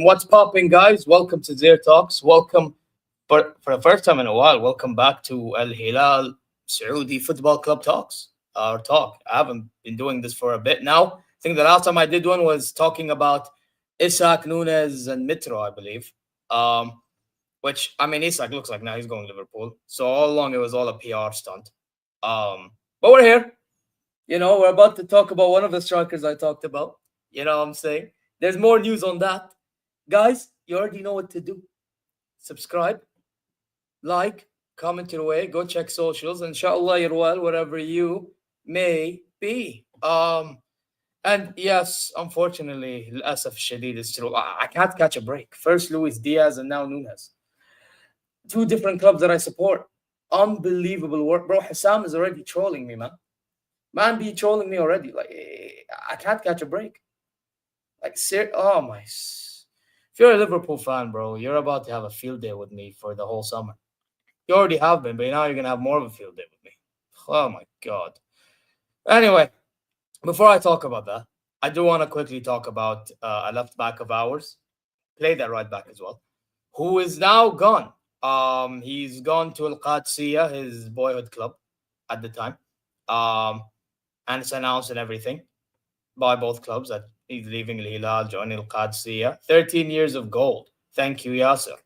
What's popping, guys? Welcome to ZeerTalks. Welcome for the first time in a while. Welcome back to Al Hilal Saudi Football Club Talks. Our talk. I haven't been doing this for a bit now. I think the last time I did one was talking about Isak, Núñez, and Mitro, I believe. Which I mean, Isak looks like now he's going to Liverpool. So all along it was all a PR stunt. But we're here. We're about to talk about one of the strikers I talked about. You know what I'm saying? There's more news on that. Guys, you already know what to do. Subscribe, like, comment your way, go check socials. Inshallah, you're well, wherever you may be. And yes, unfortunately, Yaser Al-Shahrani is true. I can't catch a break. First Luis Diaz and now Núñez. Two different clubs that I support. Unbelievable work. Bro, Hassam is already trolling me, man. Man be trolling me already. Like, I can't catch a break. Like, oh my. If you're a Liverpool fan, bro, you're about to have a field day with me for the whole summer. You already have been, but now you're going to have more of a field day with me. Oh my God. Anyway, before I talk about that, I do want to quickly talk about a left back of ours. Played that right back as well. Who is now gone. He's gone to Al-Qadsiya, his boyhood club at the time. And it's announced and everything by both clubs that he's leaving Al-Hilal, joining Al-Qadsiya. 13 years of gold. Thank you, Yaser.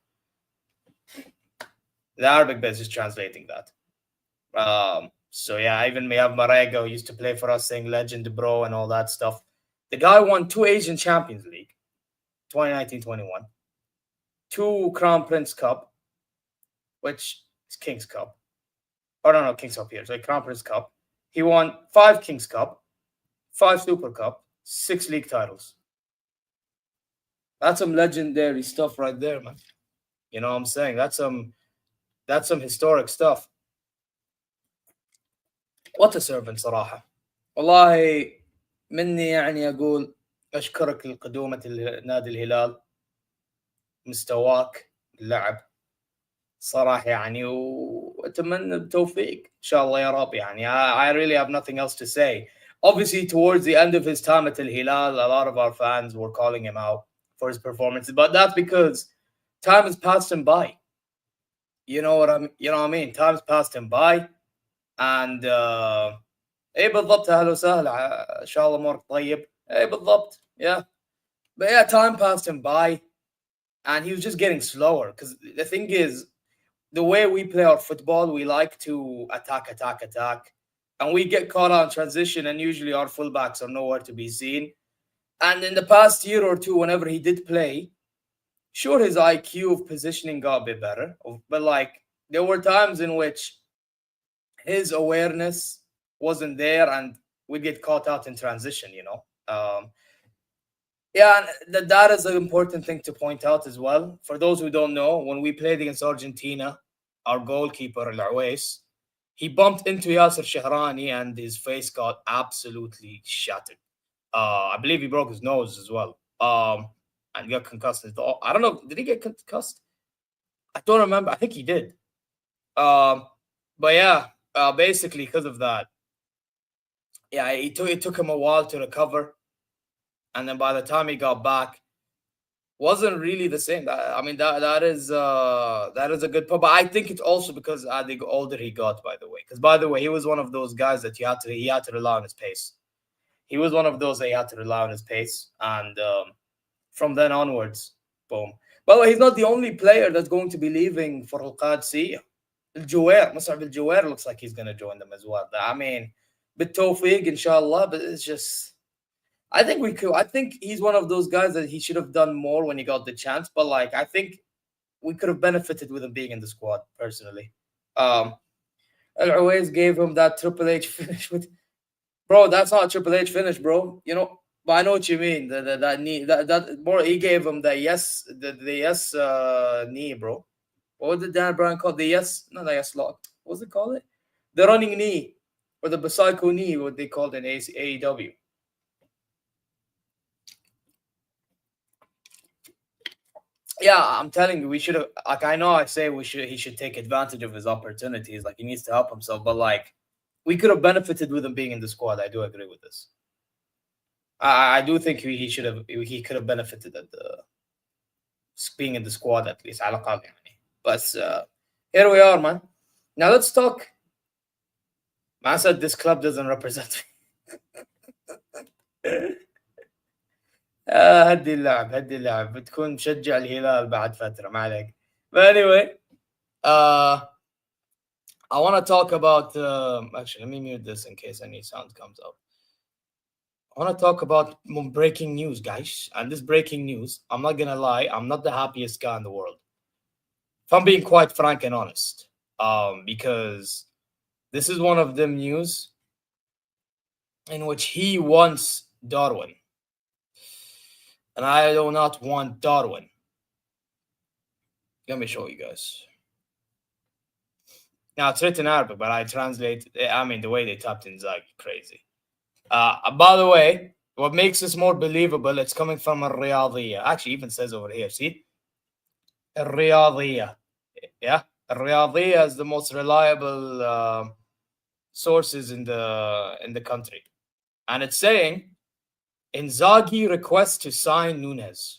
The Arabic base is translating that. So yeah, even we have Marega, who used to play for us, saying legend, bro, and all that stuff. The guy won 2 Asian Champions League, 2019-21. 2 Crown Prince Cup, which is King's Cup. Oh, no, King's Cup here. So Crown Prince Cup. He won 5 King's Cup, 5 Super Cup, 6 league titles. That's some legendary stuff right there, man. You know what I'm saying? That's some historic stuff. What a servant صراحة. والله مني يعني أقول أشكرك لقدومة نادي الهلال. مستواك اللعب صراحة يعني وأتمنى التوفيق إن شاء الله يا رب يعني. I really have nothing else to say. Obviously, towards the end of his time at Al-Hilal, a lot of our fans were calling him out for his performances, but that's because time has passed him by. You know what I mean? Time's passed him by, and ايه بالضبط اهلا وسهلا ان شاء الله امورك طيب ايه بالضبط yeah. But yeah, time passed him by, and he was just getting slower because the thing is, the way we play our football, we like to attack, attack, attack, and we get caught on transition, and usually our fullbacks are nowhere to be seen. And in the past year or two, whenever he did play, sure, his IQ of positioning got a bit better, but like there were times in which his awareness wasn't there, and we'd get caught out in transition. Yeah, and that is an important thing to point out as well. For those who don't know, when we played against Argentina, our goalkeeper, Al he bumped into Yaser Al-Shahrani and his face got absolutely shattered. I believe he broke his nose as well. And got concussed. I don't know. Did he get concussed? I don't remember. I think he did. But yeah, basically because of that, yeah, it took him a while to recover, and then by the time he got back, wasn't really the same. I mean, that is a good point. But I think it's also because the older he got, by the way. Because by the way, he was one of those guys that he had to rely on his pace. He was one of those that he had to rely on his pace, and from then onwards, boom. By the way, he's not the only player that's going to be leaving for Al-Qadsi. Al-Juwair, Mus'ab Al-Juwair looks like he's going to join them as well. I mean, بالتوفيق inshallah, but it's just I think we could. I think he's one of those guys that he should have done more when he got the chance. But like, I think we could have benefited with him being in the squad personally. I always gave him that Triple H finish with, bro. That's not a Triple H finish, bro. But I know what you mean. That knee, that more. He gave him the yes, the yes knee, bro. What did Dan Brown call the yes? Not the yes lock. What's it called? The running knee or the psycho knee, what they called in AEW. Yeah, I'm telling you, we should have. Like, I know I say he should take advantage of his opportunities. Like, he needs to help himself, but like, we could have benefited with him being in the squad. I do agree with this. I do think he could have benefited at the being in the squad at least. But here we are, man. Now let's talk. Man said this club doesn't represent me. هدي اللعب بتكون مشجع الهلال بعد فترة ما عليك. But anyway, I want to talk about actually let me mute this in case any sound comes out. I want to talk about breaking news, guys. And this breaking news, I'm not gonna lie, I'm not the happiest guy in the world. If I'm being quite frank and honest, because this is one of them news in which he wants Darwin. And I do not want Darwin. Let me show you guys. Now, it's written Arabic, but I translate. I mean, the way they typed Inzaghi, crazy. By the way, what makes this more believable, it's coming from Al-Riyadiyya. Actually, even says over here, see? Al-Riyadiyya. Yeah? Al-Riyadiyya is the most reliable sources in the country. And it's saying, Inzaghi requests to sign Núñez.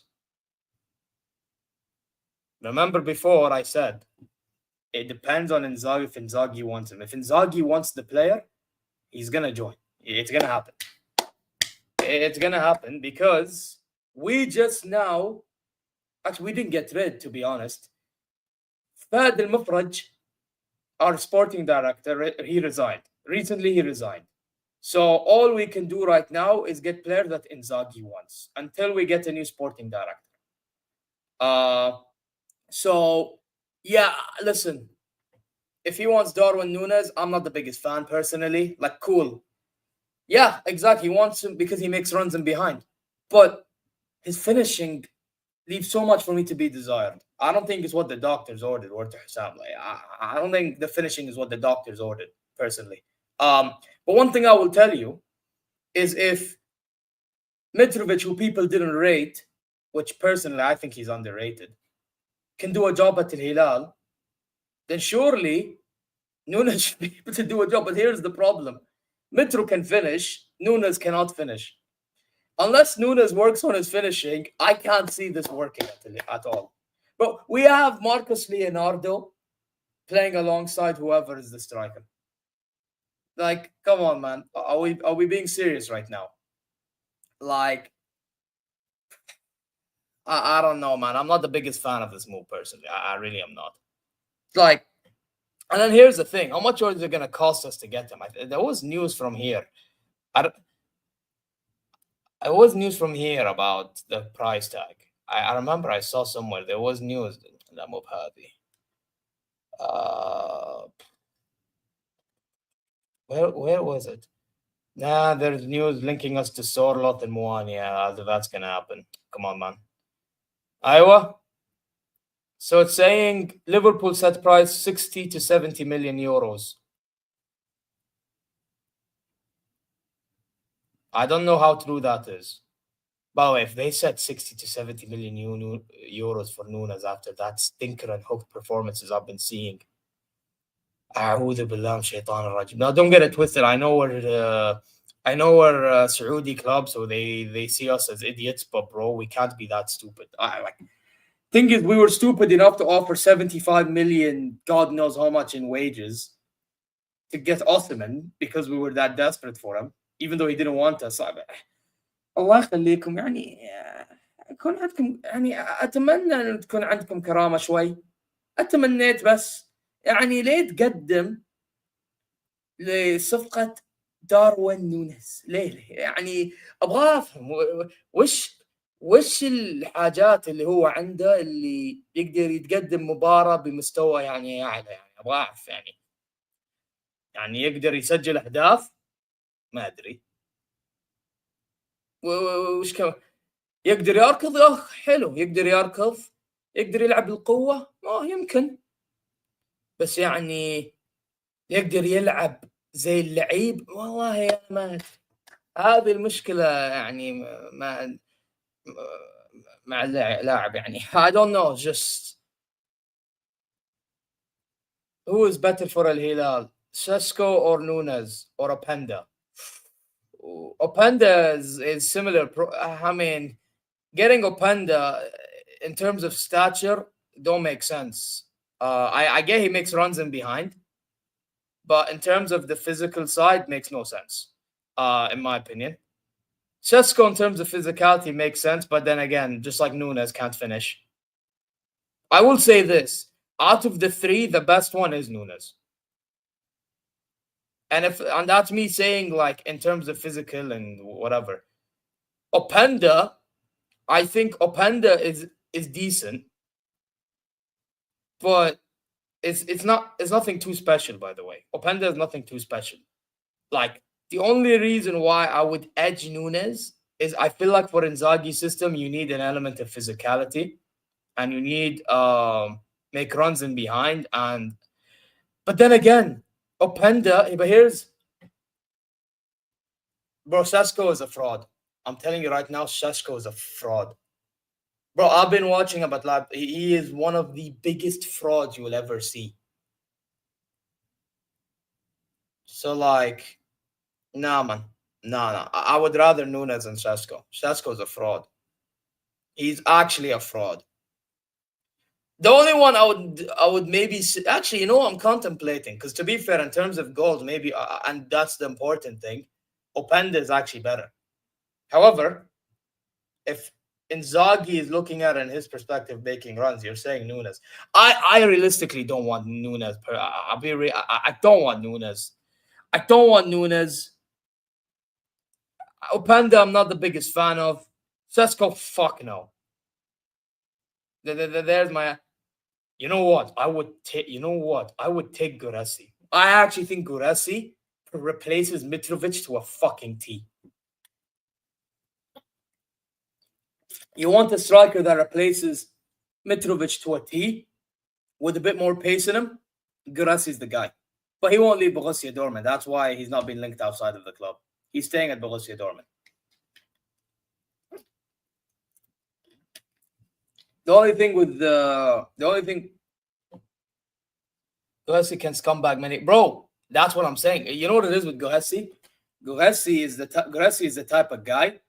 Remember before I said, it depends on Inzaghi if Inzaghi wants him. If Inzaghi wants the player, he's going to join. It's going to happen. It's going to happen because we just now, actually, we didn't get rid, to be honest. Fahd Al-Mufraj, our sporting director, he resigned. Recently, he resigned. So all we can do right now is get players that Inzaghi wants until we get a new sporting director. So, yeah, listen. If he wants Darwin Nunez, I'm not the biggest fan personally. Like, cool. Yeah, exactly. He wants him because he makes runs in behind. But his finishing leaves so much for me to be desired. I don't think it's what the doctors ordered. I don't think the finishing is what the doctors ordered, personally. But one thing I will tell you is if Mitrovic, who people didn't rate, which personally I think he's underrated, can do a job at Al Hilal, then surely Núñez should be able to do a job. But here's the problem. Mitro can finish, Núñez cannot finish. Unless Núñez works on his finishing, I can't see this working at all. But we have Marcus Leonardo playing alongside whoever is the striker. Like, come on, man. Are we being serious right now? Like, I don't know, man. I'm not the biggest fan of this move, personally. I really am not. Like, and then here's the thing: how much is it going to cost us to get him? There was news from here. There was news from here about the price tag. I remember I saw somewhere there was news. Where was it? Nah, there's news linking us to Sorloth and Muan. Yeah, that's gonna happen. Come on, man. Iowa. So it's saying Liverpool set price 60 to 70 million euros. I don't know how true that is. By the way, if they set 60 to 70 million euros for Núñez after that stinker and hooked performances I've been seeing, أعوذ بالله من الشيطان الرجيم. Now, don't get it twisted. I know we're Saudi club, so they see us as idiots. But bro, we can't be that stupid. Thing is, we were stupid enough to offer 75 million, God knows how much in wages, to get Osimhen because we were that desperate for him, even though he didn't want us. الله يخليكم يعني يكون عندكم يعني أتمنى أن تكون عندكم كرامة شوي. أتمنيت بس يعني ليه تقدم لصفقة داروين نونيز؟ ليه؟ يعني أبغى أفهم وش الحاجات اللي هو عنده اللي يقدر يتقدم مباراة بمستوى يعني أعلى. يعني أبغى أعرف يعني يقدر يسجل أهداف؟ ما أدري. وش كمان؟ يقدر يركض؟ حلو، يقدر يركض، يقدر يلعب بالقوة؟ يمكن، بس يعني يقدر يلعب زي اللعيب؟ والله يا ما هذه المشكلة يعني مع اللاعب يعني. I don't know, just who is better for Al-Hilal, Sesko or Núñez or Openda? Openda is similar. I mean, getting Openda in terms of stature don't make sense. I get he makes runs in behind, but in terms of the physical side, makes no sense, in my opinion. Sesko, in terms of physicality, makes sense, but then again, just like Núñez, can't finish. I will say this: out of the three, the best one is Núñez. And that's me saying, like, in terms of physical and whatever. Openda, I think Openda is decent, but it's nothing too special, by the way. Openda is nothing too special. Like, the only reason why I would edge Núñez is I feel like for Inzaghi's system, you need an element of physicality and you need make runs in behind. But then again, Openda, but here's, bro, Sesko is a fraud. I'm telling you right now, Sesko is a fraud. Bro, I've been watching him, but like, he is one of the biggest frauds you will ever see. So, like, nah, man. Nah. I would rather Núñez than Sesko. Sesko is a fraud. He's actually a fraud. The only one I would maybe actually, I'm contemplating, because to be fair, in terms of goals, maybe, and that's the important thing, Openda is actually better. However, if Inzaghi is looking at it in his perspective, making runs, you're saying Núñez. I realistically don't want Núñez. I don't want Núñez. I don't want Núñez. Openda, I'm not the biggest fan of. Sesko, fuck no. There's my. You know what? I would take Guressi. I actually think Guressi replaces Mitrovic to a fucking T. You want a striker that replaces Mitrovic to a T with a bit more pace in him? Guressi is the guy. But he won't leave Borussia Dortmund. That's why he's not been linked outside of the club. He's staying at Borussia Dortmund. The only thing Guressi can scumbag many. Bro, that's what I'm saying. You know what it is with Guressi? Guressi is the type of guy.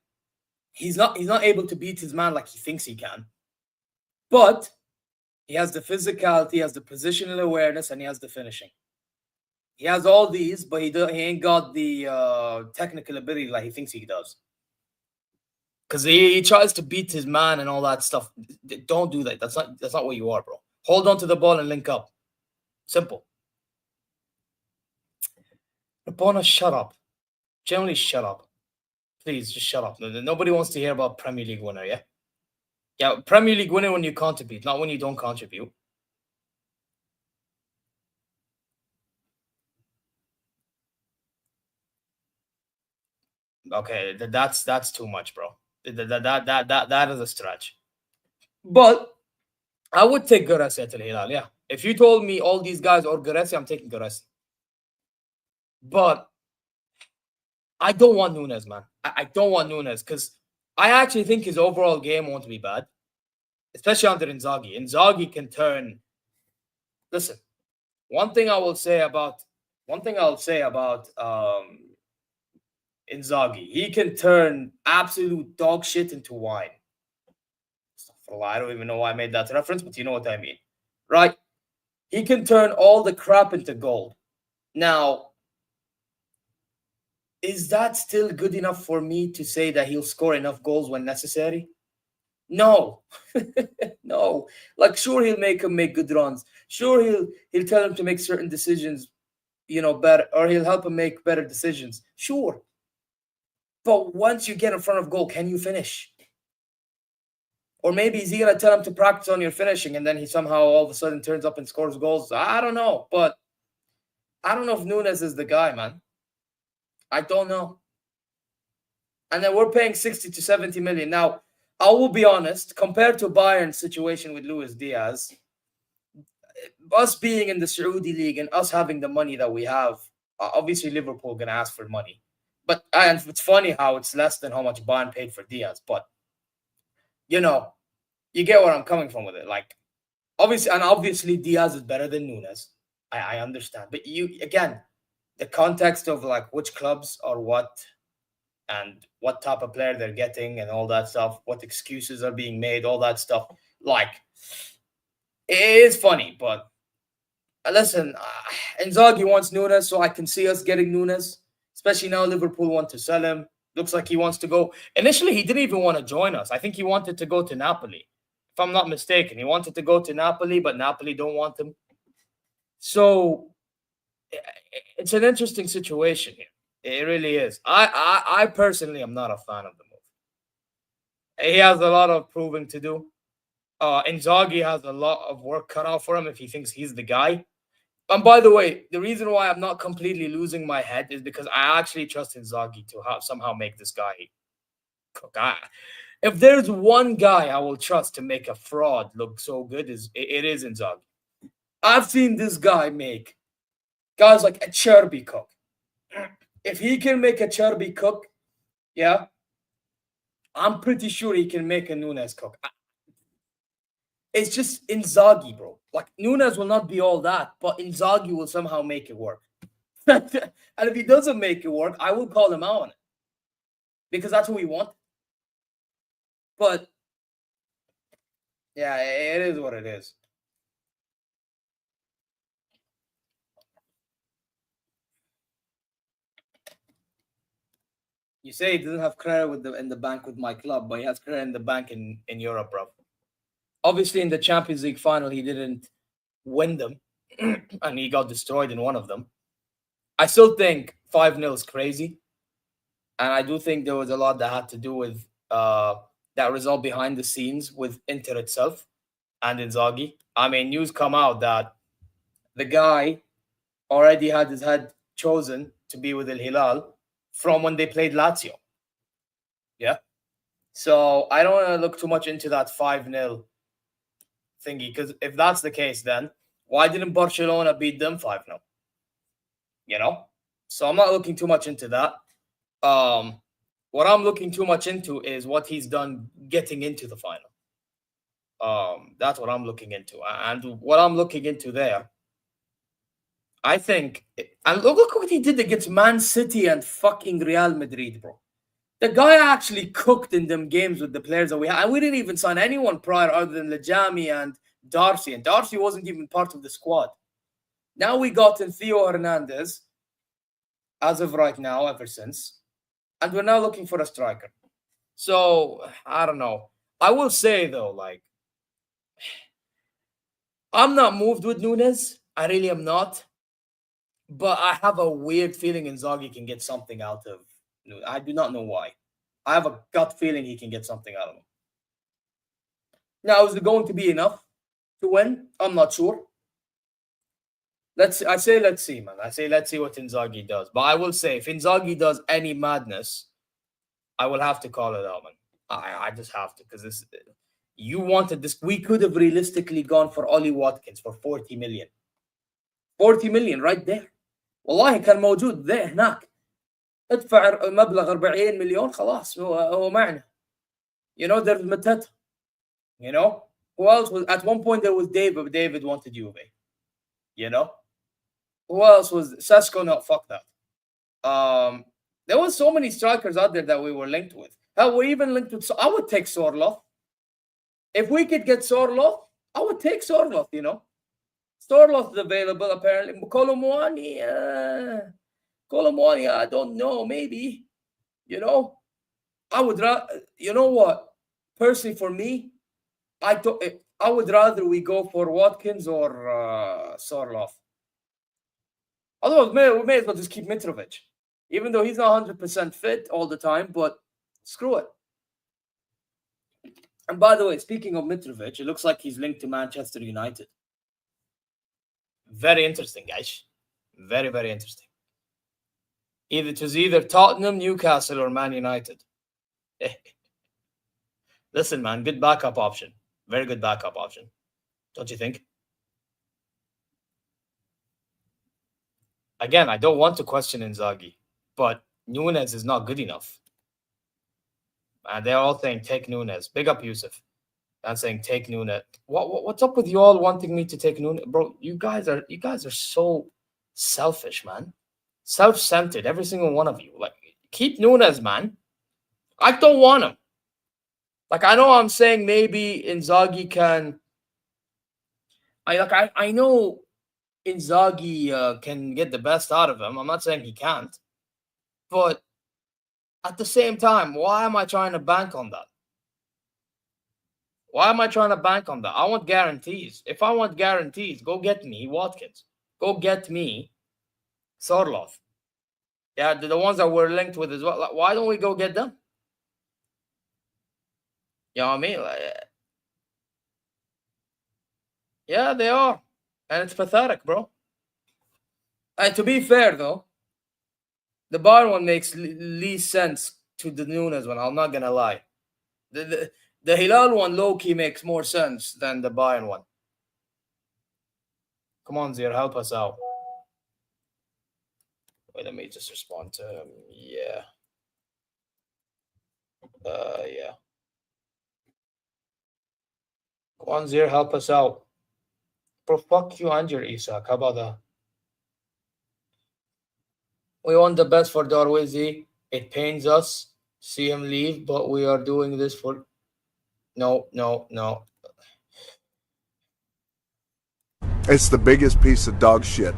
He's not able to beat his man like he thinks he can. But he has the physicality, he has the positional awareness, and he has the finishing. He has all these, but he ain't got the technical ability like he thinks he does. Because he tries to beat his man and all that stuff. Don't do that. That's not what you are, bro. Hold on to the ball and link up. Simple. Rapona, shut up. Generally, shut up. Please, just shut up. Nobody wants to hear about Premier League winner, yeah? Yeah, Premier League winner when you contribute, not when you don't contribute. Okay, that's too much, bro. That is a stretch. But I would take Guirassy at Al Hilal, yeah. If you told me all these guys or Guirassy, I'm taking Guirassy. But I don't want Núñez, man. I don't want Núñez because I actually think his overall game won't be bad, especially under Inzaghi. Inzaghi can turn. Listen, one thing I'll say about Inzaghi, he can turn absolute dog shit into wine. I don't even know why I made that reference, but you know what I mean, right? He can turn all the crap into gold. Now, is that still good enough for me to say that he'll score enough goals when necessary? No. No. Like, sure, he'll make him make good runs. Sure, he'll tell him to make certain decisions, better, or he'll help him make better decisions. Sure. But once you get in front of goal, can you finish? Or maybe is he going to tell him to practice on your finishing and then he somehow all of a sudden turns up and scores goals? I don't know. But I don't know if Núñez is the guy, man. I don't know. And then we're paying 60 to 70 million. Now, I will be honest, compared to Bayern's situation with Luis Diaz, us being in the Saudi League and us having the money that we have, obviously Liverpool going to ask for money. But and it's funny how it's less than how much Bayern paid for Diaz. But, you get where I'm coming from with it. Like, obviously Diaz is better than Núñez. I understand. But again, the context of like which clubs or what and what type of player they're getting and all that stuff, what excuses are being made, all that stuff. Like, it is funny, but listen, Inzaghi wants Núñez, so I can see us getting Núñez, especially now Liverpool want to sell him. Looks like he wants to go. Initially, he didn't even want to join us. I think he wanted to go to Napoli, if I'm not mistaken. He wanted to go to Napoli, but Napoli don't want him. So it's an interesting situation here. It really is. I personally am not a fan of the move. He has a lot of proving to do. Inzaghi has a lot of work cut out for him if he thinks he's the guy. And by the way, the reason why I'm not completely losing my head is because I actually trust Inzaghi to somehow make this guy cook. If there's one guy I will trust to make a fraud look so good, it is Inzaghi. I've seen this guy make guys like a Cherby cook. If he can make a Cherby cook, yeah, I'm pretty sure he can make a Núñez cook. It's just Inzaghi, bro. Like, Núñez will not be all that, but Inzaghi will somehow make it work. And if he doesn't make it work, I will call him out on it. Because that's what we want. But, yeah, it is what it is. You say he doesn't have credit in the bank with my club, but he has credit in the bank in Europe, bro. Obviously, in the Champions League final, he didn't win them, and he got destroyed in one of them. I still think 5-0 is crazy, and I do think there was a lot that had to do with that result behind the scenes with Inter itself and Inzaghi. I mean, news come out that the guy already had his head chosen to be with Al Hilal from when they played Lazio. Yeah. So I don't want to look too much into that 5-0 thingy, because if that's the case, then why didn't Barcelona beat them 5-0? So I'm not looking too much into that. What I'm looking too much into is what he's done getting into the final. That's what I'm looking into. And what I'm looking into there, I think, and look what he did against Man City and fucking Real Madrid, bro. The guy actually cooked in them games with the players that we had. And we didn't even sign anyone prior other than Lajami and Darcy. And Darcy wasn't even part of the squad. Now we got in Theo Hernandez, as of right now, ever since. And we're now looking for a striker. So, I don't know. I will say, though, like, I'm not moved with Núñez. I really am not. But I have a weird feeling Inzaghi can get something out of Núñez. I do not know why. I have a gut feeling he can get something out of him. Now, is it going to be enough to win? I'm not sure. Let's see, man. Let's see what Inzaghi does. But I will say, if Inzaghi does any madness, I will have to call it out, man. I just have to, because this, you wanted this. We could have realistically gone for Ollie Watkins for 40 million. 40 million right there. والله كان موجود ده هناك. ادفع مبلغ 40 مليون خلاص هو معنا. You know, there's Mateta. You know, who else was at one point there was David, but David wanted Juve. You know, who else was Sesko? No, fuck that. There was so many strikers out there that we were linked with. Hell, we even linked with. I would take Sorloth. If we could get Sorloth, I would take Sorloth. You know, Sorloth is available apparently. Kolomwani, I don't know. Maybe, you know, I would. You know what? Personally, for me, I would rather we go for Watkins or Sorloth. Otherwise, we may as well just keep Mitrovic, even though he's not 100% fit all the time. But screw it. And by the way, speaking of Mitrovic, it looks like he's linked to Manchester United. Very interesting, guys. Very, very interesting. It was either Tottenham, Newcastle, or Man United. Listen, man, good backup option. Very good backup option. Don't you think? Again, I don't want to question Inzaghi, but Núñez is not good enough. And they're all saying, take Núñez. Big up Yusuf. I'm saying, take Núñez. What's up with you all wanting me to take Núñez? Bro, you guys are so selfish, man. Self-centered, every single one of you. Like, keep Núñez, man. I don't want him. Like, I know I'm saying maybe Inzaghi can. I know Inzaghi can get the best out of him. I'm not saying he can't. But at the same time, why am I trying to bank on that? Why am I trying to bank on that? I want guarantees. If I want guarantees, go get me Watkins. Go get me Sorloth. Yeah, the ones that we're linked with as well. Like, why don't we go get them? You know what I mean? Like, yeah, they are. And it's pathetic, bro. And to be fair, though, the Bayern one makes least sense to the Núñez one. I'm not going to lie. The Hilal one, low-key, makes more sense than the Bayern one. Come on, Zier, help us out. Wait, let me just respond to him. Yeah. Yeah. Come on, Zier, help us out. Bro, fuck you and your Isak. How about that? We want the best for Darwin. It pains us see him leave, but we are doing this for. No. It's the biggest piece of dog shit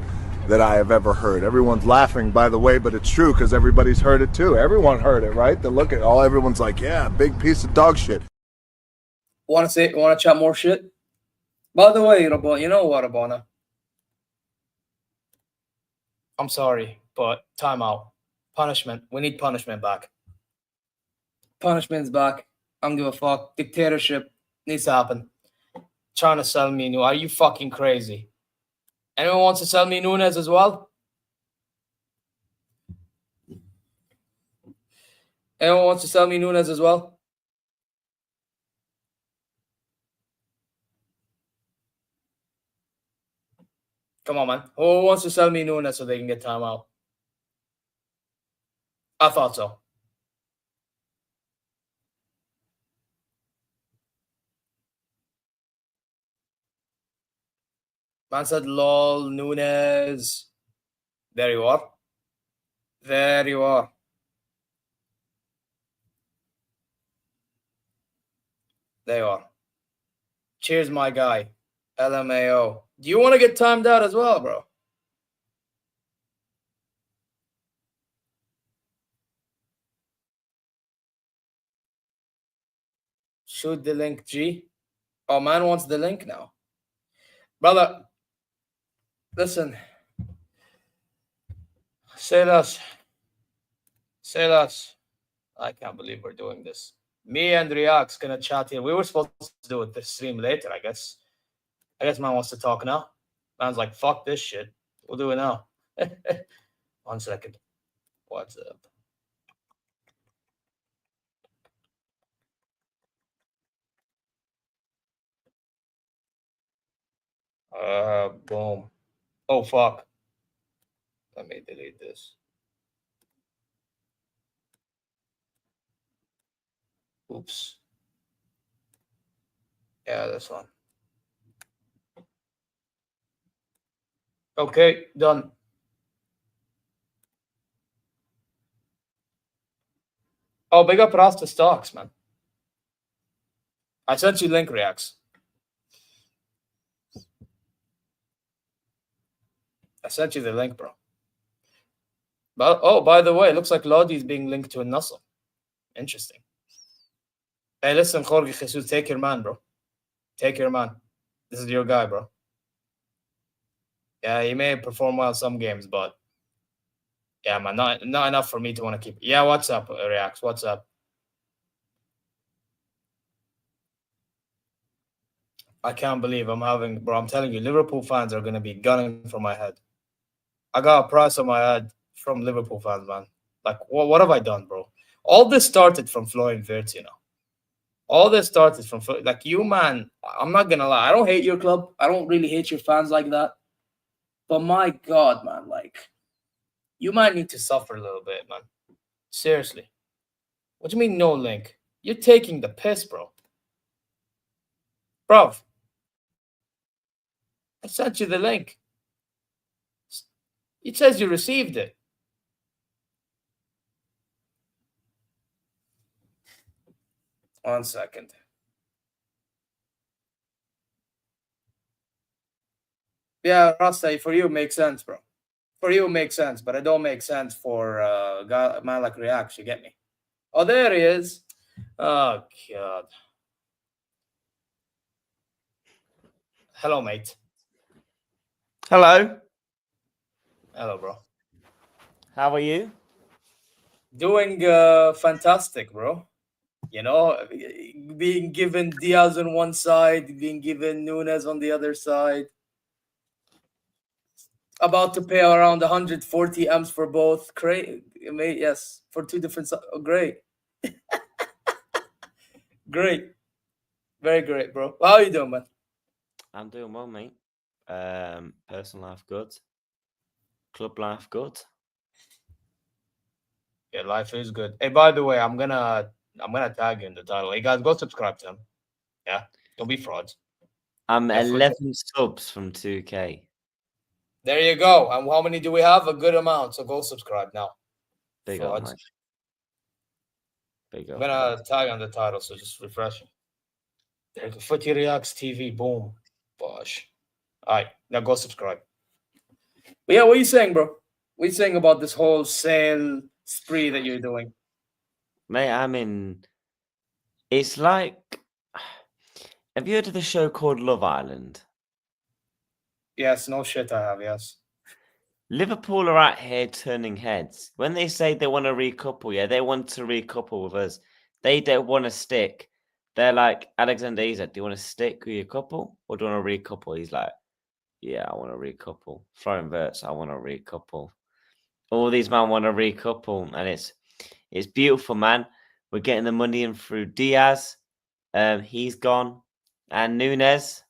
that I have ever heard. Everyone's laughing, by the way, but it's true because everybody's heard it too. Everyone heard it, right? They look at all. Everyone's like, "Yeah, big piece of dog shit." Want to chat more shit? By the way, Rabona, you know what, Rabona? I'm sorry, but timeout. Punishment. We need punishment back. Punishment's back. I don't give a fuck. Dictatorship needs to happen. Trying to sell me Are you fucking crazy? Anyone wants to sell me Núñez as well? Anyone wants to sell me Núñez as well? Come on, man. Who wants to sell me Núñez so they can get time out? I thought so. Man said, lol, Núñez. There you are. There you are. There you are. Cheers, my guy. LMAO. Do you want to get timed out as well, bro? Shoot the link, G. Oh, man wants the link now. Brother, Listen, say less. Say less. I can't believe we're doing this. Me and Riak's gonna chat here. We were supposed to do it this stream later, I guess. I guess man wants to talk now. Man's like, fuck this shit. We'll do it now. 1 second. What's up? Boom. Oh fuck. Let me delete this. Oops. Yeah, this one. Okay, done. Oh, big up Rasta Stocks, man. I sent you link, Reacts. I sent you the link, bro. But oh, by the way, it looks like Lodi is being linked to a Nasr. Interesting. Hey, listen, Jorge Jesus, take your man, bro. Take your man. This is your guy, bro. Yeah, he may perform well some games, but yeah, man, not enough for me to want to keep. Yeah, what's up, Reacts? What's up? I can't believe I'm having, bro. I'm telling you, Liverpool fans are gonna be gunning for my head. I got a price on my head from Liverpool fans, man. Like, what have I done, bro? All this started from Florian Wirtz, you know. All this started from like you, man. I'm not gonna lie. I don't hate your club. I don't really hate your fans like that. But my God, man, like you might need to suffer a little bit, man. Seriously. What do you mean no link? You're taking the piss, bro. Bro, I sent you the link. It says you received it. One second. Yeah, Rasta, for you it makes sense, bro. For you it makes sense, but it don't make sense for a man like React. You get me? Oh, there he is. Oh God. Hello, mate. Hello. Hello, bro. How are you? Doing fantastic, bro. You know, being given Diaz on one side, being given Núñez on the other side. About to pay around 140 M's for both. Great, yes, for two different. Oh, great, great, very great, bro. How are you doing, man? I'm doing well, mate. Personal life good. Club life good. Yeah, life is good. Hey, by the way, I'm gonna tag you in the title. Hey guys, go subscribe to him. Yeah, don't be frauds. I'm Yeah, 11 subs from 2K. There you go. And how many do we have? A good amount. So go subscribe now. Big Frauds. up, mate. Big I'm up. gonna tag on the title, so just refresh it. There you go. Footy Reacts TV. Boom. Bosh. All right, now go subscribe. But yeah, what are you saying, bro? What are you saying about this whole sale spree that you're doing? Mate, I mean, it's like, have you heard of the show called Love Island? Yes, no shit I have, yes. Liverpool are out here turning heads. When they say they want to recouple, yeah, they want to recouple with us. They don't want to stick. They're like, Alexander Isak, do you want to stick with your couple or do you want to recouple? He's like, yeah, I want to recouple. Florian Wirtz, I want to recouple. All these men want to recouple, and it's beautiful, man. We're getting the money in through Diaz. He's gone, and Núñez.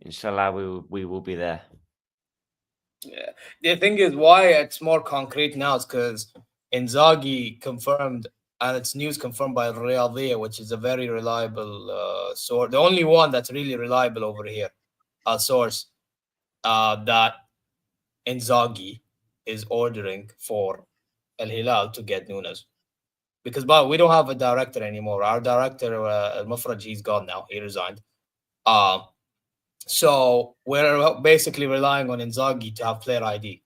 Inshallah, we will be there. Yeah. The thing is, why it's more concrete now is because Inzaghi confirmed, and it's news confirmed by Riyadiyya, which is a very reliable source. The only one that's really reliable over here, a source that Inzaghi is ordering for Al Hilal to get Núñez. Because we don't have a director anymore. Our director, Mufraj, he's gone now. He resigned. So we're basically relying on Inzaghi to have player ID.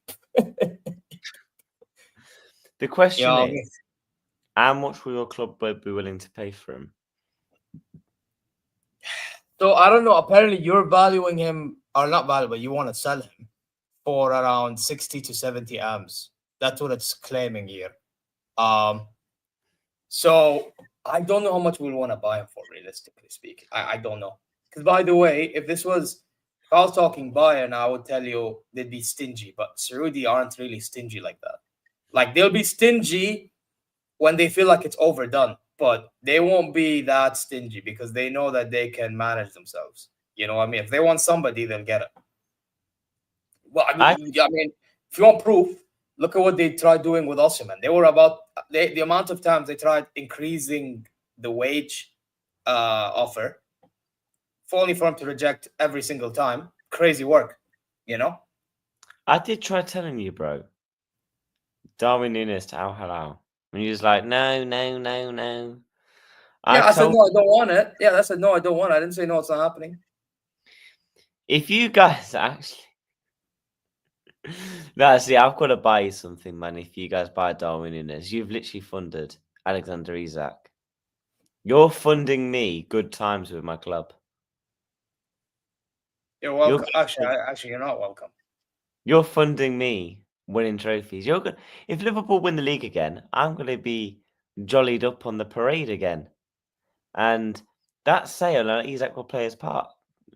The question is, how much will your club be willing to pay for him? So I don't know. Apparently, you're valuing him or not valuable, you want to sell him for around 60 to 70 M's. That's what it's claiming here. So I don't know how much we want to buy him for, realistically speaking. I don't know. Because by the way, if I was talking Bayern, I would tell you they'd be stingy, but Saudi aren't really stingy like that. Like they'll be stingy when they feel like it's overdone, but they won't be that stingy because they know that they can manage themselves. You know what I mean? If they want somebody, they'll get it. Well, I mean, if you want proof, look at what they tried doing with Osimhen. They were the amount of times they tried increasing the wage offer, only for him to reject every single time. Crazy work, you know? I did try telling you, bro. Darwin Nunez to Al Hilal. And you was like, no. I said, no, I don't want it. Yeah, I said, no, I don't want it. I didn't say, no, it's not happening. If you guys actually... No, see, I've got to buy you something, man. If you guys buy Darwin Nunez, you've literally funded Alexander Isak. You're funding me good times with my club. You're welcome. Actually, you're not welcome. You're funding me winning trophies. You're good. If Liverpool win the league again, I'm going to be jollied up on the parade again. And that sale, Isak will play his part.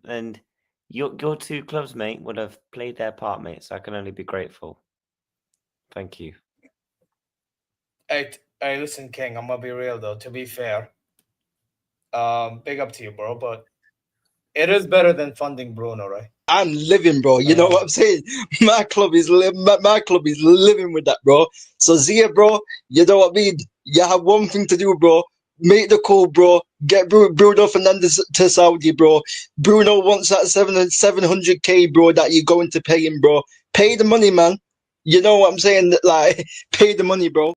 And your two clubs, mate, would have played their part, mate. So I can only be grateful. Thank you. Hey, listen, King, I'm gonna be real though. To be fair, big up to you, bro. But it is better than funding Bruno, right? I'm living, bro. You know what I'm saying? My club is living with that, bro. So Zia, bro, you know what I mean? You have one thing to do, bro. Make the call, bro. Get Bruno Fernandes to Saudi, bro. Bruno wants that 700k, bro, that you're going to pay him, bro. Pay the money, man. You know what I'm saying? Like, pay the money, bro.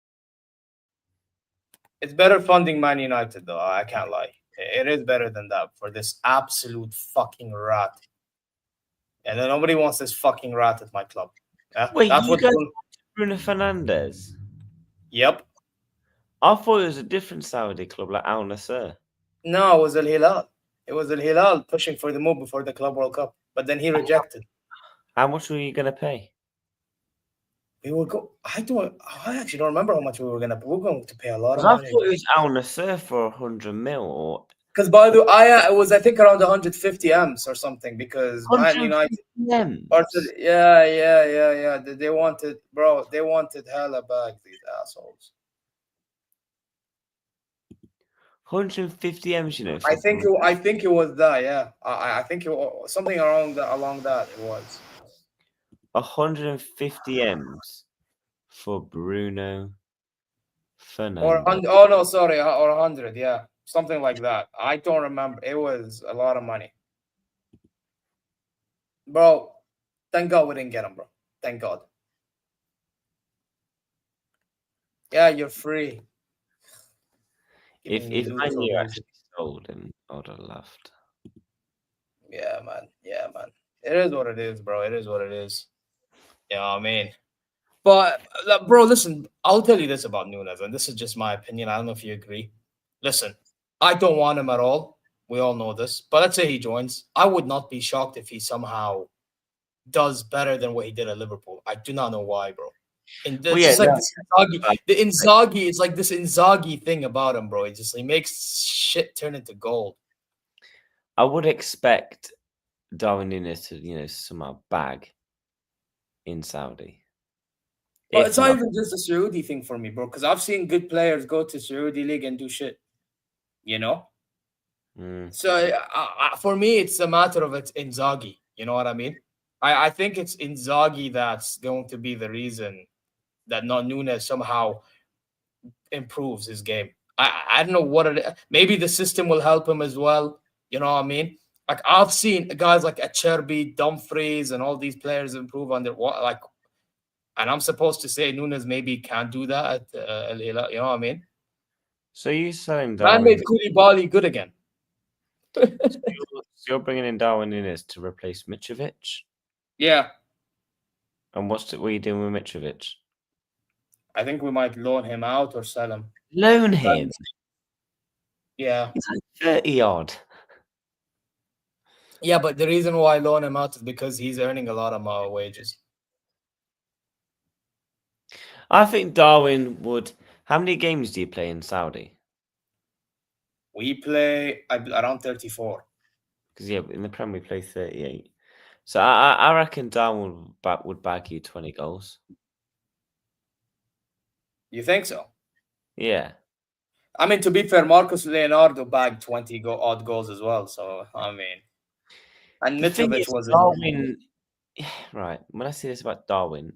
It's better funding Man United, though. I can't lie. It is better than that for this absolute fucking rat. And then nobody wants this fucking rat at my club. Yeah? Wait, that's you guys Bruno Fernandes? Yep. I thought it was a different Saudi club like Al Nassr. No, it was Al Hilal. It was Al Hilal pushing for the move before the Club World Cup, but then he rejected. How much were you gonna pay? We will go. I actually don't remember how much we were gonna. We were going to pay a lot of I money. thought it was Al Nassr for 100 mil. Or because by the it was I think around 150 M's or something. Because Man United. Yeah. They wanted, bro. They wanted hella bags. These assholes. 150 M's, you know. I think it was that. Yeah, I think it was something along that. It was 150 M's for Bruno Fernandes. or 100. Yeah, something like that. I don't remember. It was a lot of money, bro. Thank God we didn't get him, bro. Thank God. Yeah, you're free. If I knew actually sold him, I would have left. Yeah, man. It is what it is, bro. It is what it is. You know what I mean? But, bro, listen, I'll tell you this about Núñez, and this is just my opinion. I don't know if you agree. Listen, I don't want him at all. We all know this. But let's say he joins. I would not be shocked if he somehow does better than what he did at Liverpool. I do not know why, bro. And the Inzaghi, it's like this Inzaghi thing about him, bro. He makes shit turn into gold. I would expect Darwin Nunez to, somehow bag in Saudi. But it's not even just a Saudi thing for me, bro. Because I've seen good players go to Saudi League and do shit. You know? So for me, it's a matter of it's Inzaghi. You know what I mean? I think it's Inzaghi that's going to be the reason that not Núñez somehow improves his game. I don't know what it is. Maybe the system will help him as well. You know what I mean? Like I've seen guys like Acerbi, Dumfries, and all these players improve under like. And I'm supposed to say Núñez maybe can't do that at Al Hilal. You know what I mean? So you're saying Man made Koulibaly good again. So you're bringing in Darwin Nunez to replace Mitrovic? Yeah. And what are you doing with Mitrovic? I think we might loan him out or sell him. Loan him? Yeah. He's like 30 odd. Yeah, but the reason why I loan him out is because he's earning a lot of my wages. I think Darwin would. How many games do you play in Saudi? We play around 34. Because yeah, in the Prem we play 38. So I reckon Darwin would bag you 20 goals. You think so? Yeah. I mean, to be fair, Marcus Leonardo bagged 20 odd goals as well. So I mean, and The thing Mitrovic is, was in. Darwin. Right. When I say this about Darwin,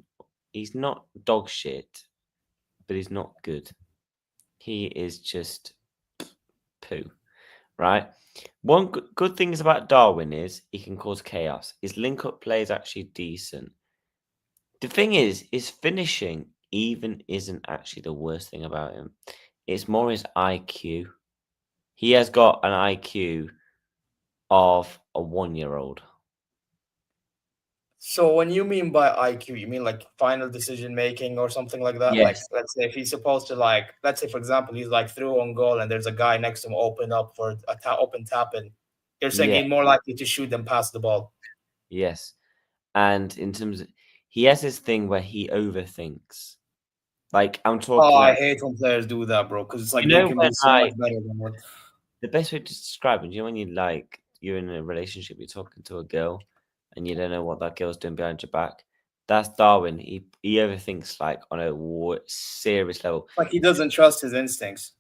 he's not dog shit, but he's not good. He is just poo. Right. One good thing is about Darwin is he can cause chaos. His link up play is actually decent. The thing is, his finishing even isn't actually the worst thing about him. It's more his IQ. He has got an IQ of a 1-year-old. So when you mean by IQ, you mean like final decision making or something like that? Like, Yes. let's say if he's supposed to let's say for example, he's like through on goal and there's a guy next to him open up for a open tap in. You're saying Yeah. he's more likely to shoot than pass the ball. Yes. And in terms of, he has this thing where he overthinks. Like I'm talking. Oh, I Like, hate when players do that, bro, because it's like you they know can when be so much better than what. the best way to describe it, you know when you're in a relationship, you're talking to a girl, and you don't know what that girl's doing behind your back. That's Darwin. He overthinks like on a serious level. Like he doesn't trust his instincts.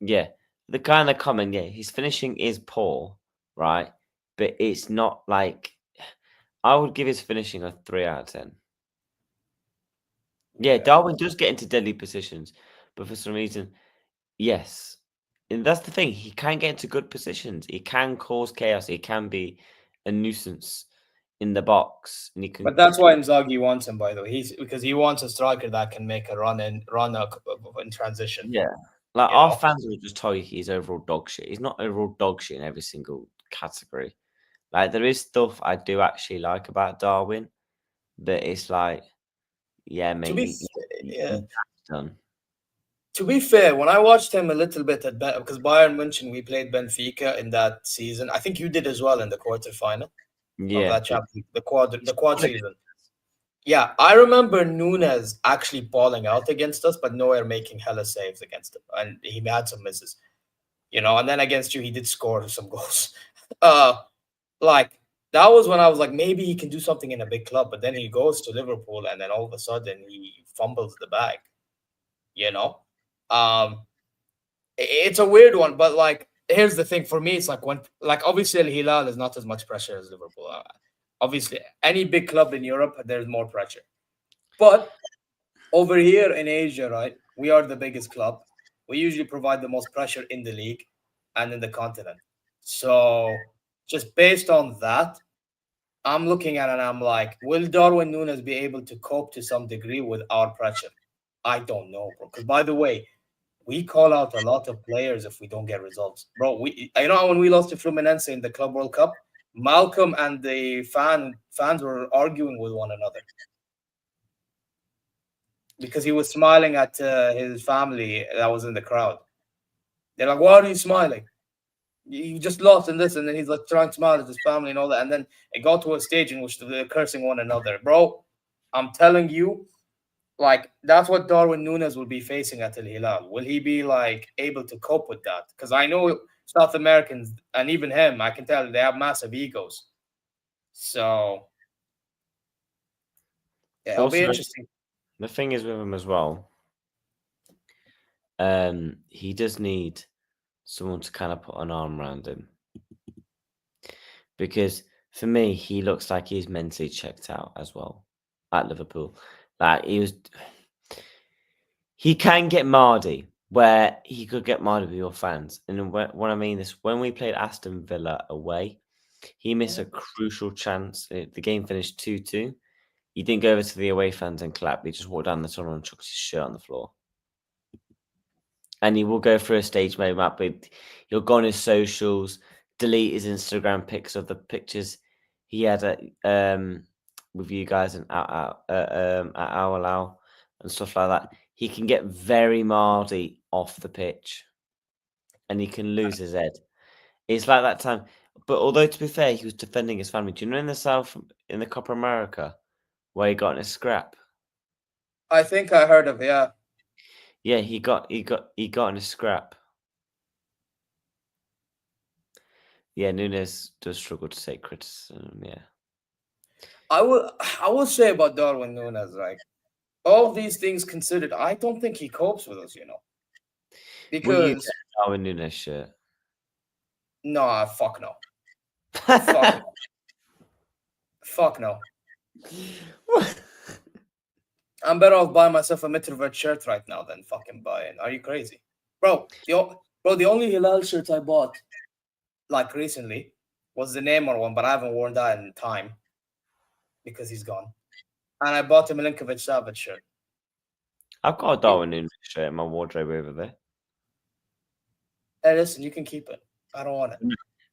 Yeah, the kind of comment. Yeah, his finishing is poor, right? But it's not like I would give his finishing a 3 out of 10. Yeah, Darwin does get into deadly positions, but for some reason, yes. And that's the thing. He can get into good positions. He can cause chaos. He can be a nuisance in the box, and he can. But that's why Inzaghi wants him, by the way. Because he wants a striker that can make a run in transition. Yeah, like You our know? fans will just tell you he's overall dog shit. He's not overall dog shit in every single category. Like there is stuff I do actually like about Darwin, but it's like, yeah, To mate, be yeah. done. To be fair, when I watched him a little bit because Bayern München, we played Benfica in that season. I think you did as well in the quarterfinal of Yeah, that Champions, the quad season. Yeah, I remember Núñez actually balling out against us, but nowhere making hella saves against him, and he had some misses, you know. And then against you, he did score some goals. Like that was when I was like, maybe he can do something in a big club, but then he goes to Liverpool, and then all of a sudden he fumbles the bag, you know. Um, it's a weird one, but like here's the thing for me, it's like when obviously Al Hilal is not as much pressure as Liverpool. Obviously, any big club in Europe, there's more pressure. But over here in Asia, right, we are the biggest club. We usually provide the most pressure in the league and in the continent. So just based on that, I'm looking at it and I'm like, will Darwin Nunez be able to cope to some degree with our pressure? I don't know, bro. Because by the way, we call out a lot of players if we don't get results, bro. I know when we lost to Fluminense in the Club World Cup, Malcolm and the fans were arguing with one another because he was smiling at his family that was in the crowd. They're like, "Why are you smiling? You just lost in this," and then he's like trying to smile at his family and all that. And then it got to a stage in which they're cursing one another, bro. I'm telling you, like that's what Darwin Nunez will be facing at Al Hilal. Will he be like able to cope with that? Because I know South Americans and even him, I can tell they have massive egos. So yeah, it'll be Also, interesting. the thing is with him as well, he does need someone to kind of put an arm around him. Because for me, he looks like he's mentally checked out as well at Liverpool. Like he can get Mardy where he could get Mardy with your fans. And when I mean this, when we played Aston Villa away, he missed a crucial chance. The game finished 2-2. He didn't go over to the away fans and clap. He just walked down the tunnel and chucked his shirt on the floor. And he will go through a stage mode map, but he'll go on his socials, delete his Instagram pics of the pictures he had with you guys and at Al and stuff like that. He can get very Mardy off the pitch, and he can lose his head. It's like that time But although to be fair, he was defending his family. Do you know in the Copa America, where he got in a scrap? I think I heard of, yeah. Yeah, he got in a scrap. Yeah, Núñez does struggle to take criticism. Yeah. I will say about Darwin Nunez, right? All these things considered, I don't think he copes with us, Will you because get a Darwin Nunez shirt? no, fuck no, fuck no, fuck no. I'm better off buying myself a Mitrovic shirt right now than fucking buying. Are you crazy, bro? The only Hilal shirt I bought like recently was the Neymar one, but I haven't worn that in time because he's gone. And I bought a Milinkovic Savic shirt. I've got a Darwin Nunez shirt in my wardrobe over there. Hey, listen, you can keep it. I don't want it.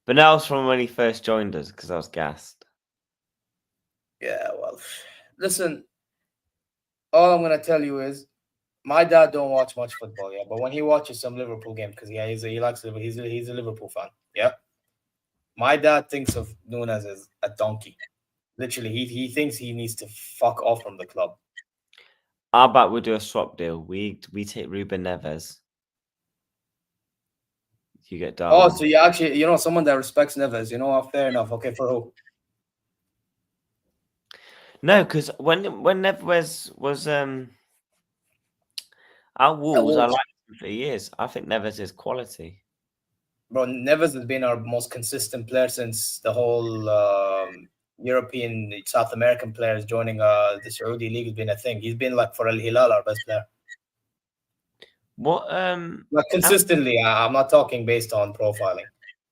But now it's from when he first joined us because I was gassed. Yeah, well, listen. All I'm gonna tell you is, my dad don't watch much football, yeah. But when he watches some Liverpool game, because he likes Liverpool, he's a Liverpool fan, yeah. My dad thinks of Nunes as a donkey. Literally, he thinks he needs to fuck off from the club. How about we do a swap deal? We take Ruben Neves. You get Darwin. Oh, so you actually, someone that respects Neves, fair enough. Okay, for who? No, because when Neves was at Wolves, I Wolves. liked him for years. I think Neves is quality. Bro, Neves has been our most consistent player since the whole European, South American players joining the Saudi league has been a thing. He's been like for Al Hilal our best player. What Like consistently, I'm not talking based on profiling.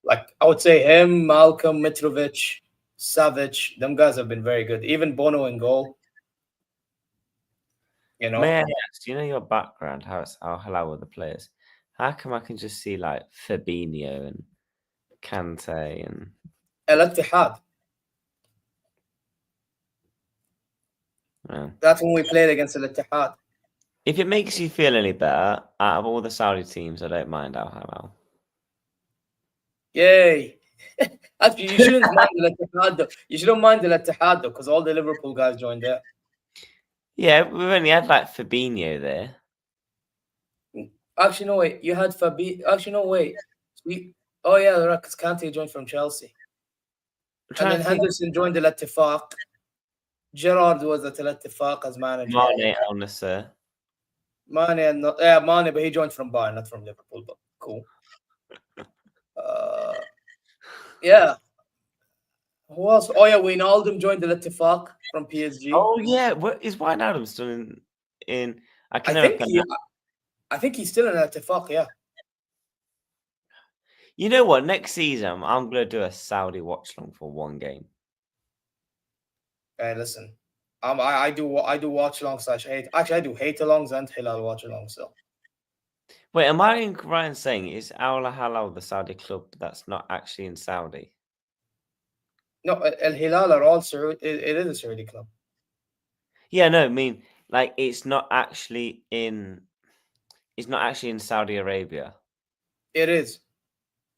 Like I would say him, Malcolm, Mitrovic, Savic, them guys have been very good. Even Bono in goal. May I ask, do you know your background, how Hilal were the players? How come I can just see like Fabinho and Kante and Al-Ittihad. well, That's when we played against Al-Ittihad. if it makes you feel any better, out of all the Saudi teams, I don't mind Al-Hilal. Yay. Actually, you shouldn't mind Al-Ittihad though. You shouldn't mind Al-Ittihad though, because all the Liverpool guys joined there. Yeah, we've only had like Fabinho there. Actually, no, wait. You had Fabinho. Actually, no, wait. Oh, yeah, right, because Kante joined from Chelsea. And then Henderson joined Al-Ittifaq. Gerrard was at Al-Ittifaq as manager. Mane on the sir. Mane, but he joined from Bayern, not from Liverpool, but cool. Yeah. Who else? Oh, yeah, Wijnaldum joined Al-Ittifaq from PSG. Oh, yeah. Is Wijnaldum still in I think he's still in Al-Ittifaq, yeah. You know what? Next season, I'm going to do a Saudi watch-along for one game. Hey, listen. I do watch-alongs / hate. Actually, I do hate-alongs and Hilal watch-alongs, so. Wait, am I right in saying is Al-Hilal the Saudi club that's not actually in Saudi? No, Al-Hilal are all Saudi. It is a Saudi club. Yeah, no, I mean, like, it's not actually in Saudi Arabia. It is.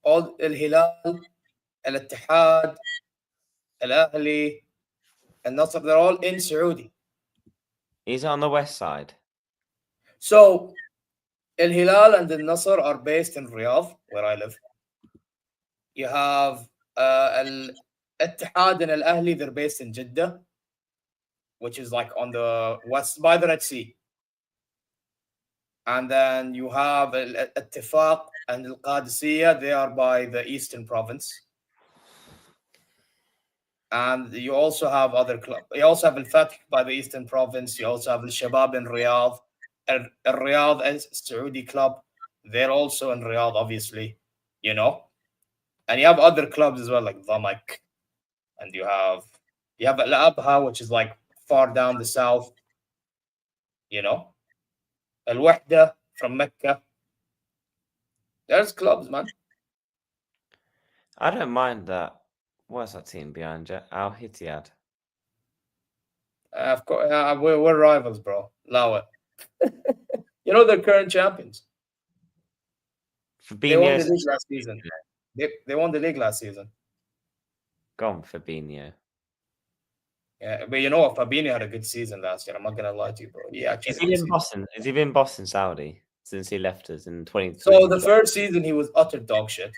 All Al-Hilal, Al-Ittihad, Al-Ahli, and Nasr, they're all in Saudi. Is it on the west side? So, Al-Hilal and Al-Nasr are based in Riyadh, where I live. You have Al-Ittihad and Al-Ahli, they're based in Jeddah, which is like on the west, by the Red Sea. And then you have Al-Ittifaq and Al-Qadisiyah, they are by the eastern province. And you also have other clubs. You also have Al-Fath by the eastern province. You also have Al-Shabab in Riyadh. Al-Riyadh is Saudi club. They're also in Riyadh, obviously, And you have other clubs as well, like Dhamak. And you have Al-Abha, which is like far down the south. Al-Wahda from Mecca. There's clubs, man. I don't mind that. What's that team behind you? Al-Ittihad. Of course, we're rivals, bro. Allow it. They're current champions. They won the league last season. They won the league last season. Gone Fabinho. Yeah, but you know what? Fabinho had a good season last year. I'm not gonna lie to you, bro. Yeah, Is he been bossing? Has he been bossing Saudi since he left us in 2020? So the first season he was utter dog shit.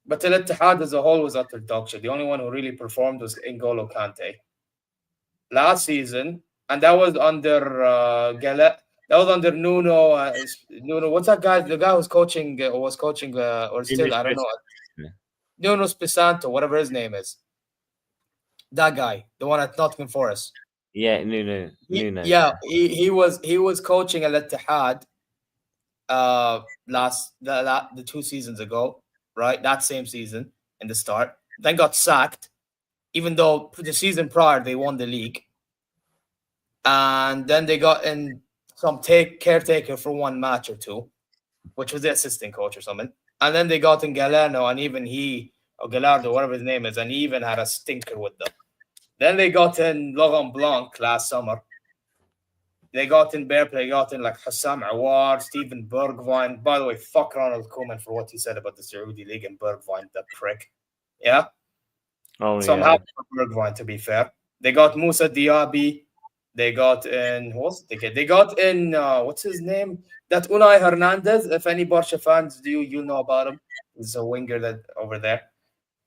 But Al Ittihad as a whole was utter dog shit. The only one who really performed was N'Golo Kante. Last season, and that was under That was under Nuno. Nuno, what's that guy? The guy who's coaching, or still, I don't know. Nuno Spisanto, whatever his name is. That guy, the one at Nottingham Forest. Yeah, Nuno. Yeah, he was coaching Al Ittihad the 2 seasons ago, right? That same season in the start. Then got sacked, even though the season prior they won the league. And then they got in some caretaker for 1 match or 2, which was the assistant coach or something. And then they got in Galeno, and even or Gallardo, whatever his name is, and he even had a stinker with them. Then they got in Laurent Blanc last summer. They got in Bearplay, got in like Hassam Awar, Steven Bergwijn. By the way, fuck Ronald Koeman for what he said about the Saudi League and Bergwijn, that prick. Yeah? Oh, so I'm happy for Bergwijn, to be fair. They got Moussa Diaby. They got in, they got in, what's his name? That Unai Hernandez. If any Barca fans do, you know about him. He's a winger that over there.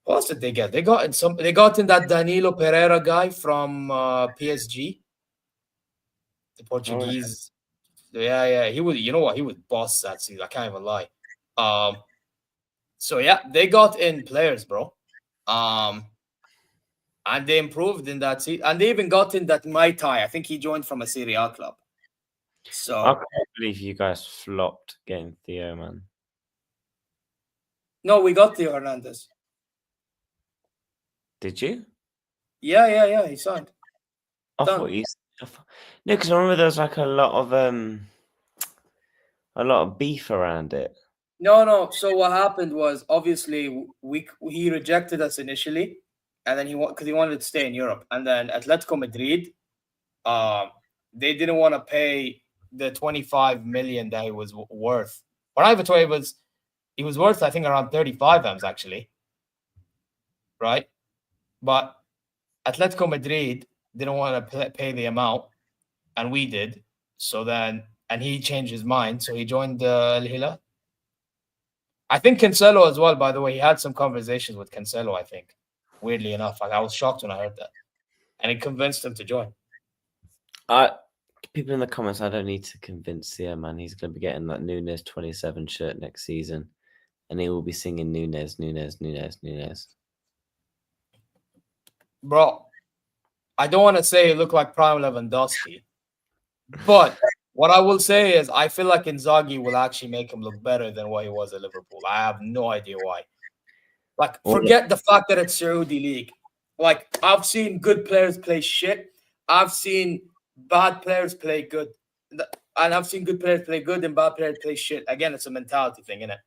What else did they get? They got in that Danilo Pereira guy from PSG. The Portuguese. Oh, yeah. He was, you know what? He was boss that season. I can't even lie. So yeah, they got in players, bro. And they improved in that season. And they even got in that Mai Tai. I think he joined from a Serie A club. So I can't believe you guys flopped getting Theo, man. No, we got Theo Hernandez. Did you? Yeah. He signed. I thought you. No, because I remember there was like a lot of beef around it. No. So what happened was, obviously he rejected us initially, and then because he wanted to stay in Europe, and then Atletico Madrid, they didn't want to pay the 25 million that he was worth. Or not even 20, he was worth, I think, around 35 M's actually, right? But Atletico Madrid didn't want to pay the amount, and we did. So then, and he changed his mind, so he joined Al Hilal. I think Cancelo as well, by the way. He had some conversations with Cancelo, I think. Weirdly enough. I was shocked when I heard that. And it convinced him to join. People in the comments, I don't need to convince Sia, man. He's going to be getting that Núñez 27 shirt next season. And he will be singing Núñez. Bro, I don't want to say it looked like prime Lewandowski. But what I will say is I feel like Inzaghi will actually make him look better than what he was at Liverpool. I have no idea why. Like, forget the fact that it's Saudi League. Like, I've seen good players play shit. I've seen bad players play good. And I've seen good players play good and bad players play shit. Again, it's a mentality thing, innit?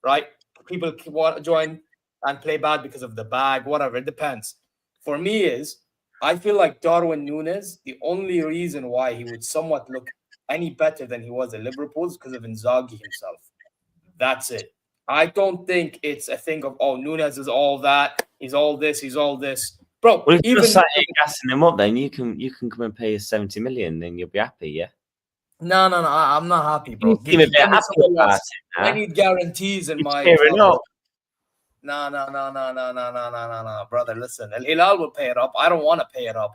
Right? People want to join and play bad because of the bag, whatever. It depends. For me I feel like Darwin Nunez, the only reason why he would somewhat look any better than he was at Liverpool is because of Inzaghi himself. That's it. I don't think it's a thing of, Nunez is all that, he's all this, bro. Well, if you're gassing him up, then you can come and pay us 70 million, then you'll be happy, yeah. No, I'm not happy, bro. I need guarantees in my. No, brother. Listen, Al Hilal will pay it up. I don't want to pay it up.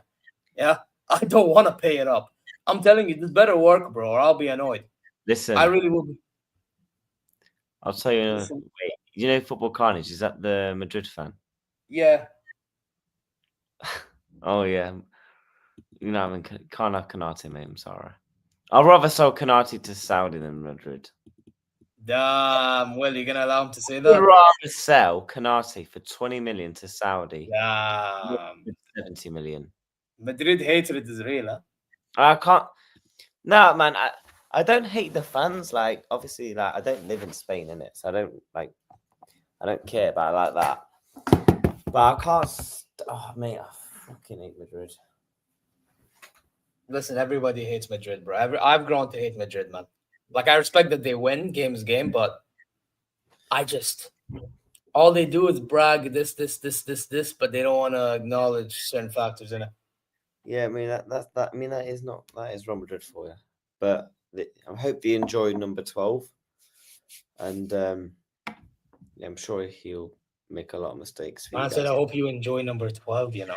Yeah, I don't want to pay it up. I'm telling you, this better work, bro, or I'll be annoyed. Listen, I really will be. I'll tell you. Wait, you know Football Carnage? Is that the Madrid fan? Yeah. Oh yeah. You know, I mean, can't have Konate, mate. I'm sorry. I'd rather sell Konate to Saudi than Madrid. Damn. Well, you're gonna allow him to say that? I'd rather sell Konate for 20 million to Saudi. Damn. 70 million. Madrid hatred is real, huh? I can't. No, man. I don't hate the fans. Like, obviously, like I don't live in Spain, innit? So I don't care about it like that. But I can't. Oh, mate, I fucking hate Madrid. Listen, everybody hates Madrid, bro. I've grown to hate Madrid, man. Like, I respect that they win game, but I just All they do is brag this, but they don't want to acknowledge certain factors in it. Yeah, I mean that. I mean that is Real Madrid for you. But I hope you enjoy number 12, and yeah, I'm sure he'll make a lot of mistakes for you Man guys. said, I hope you enjoy number 12, you know.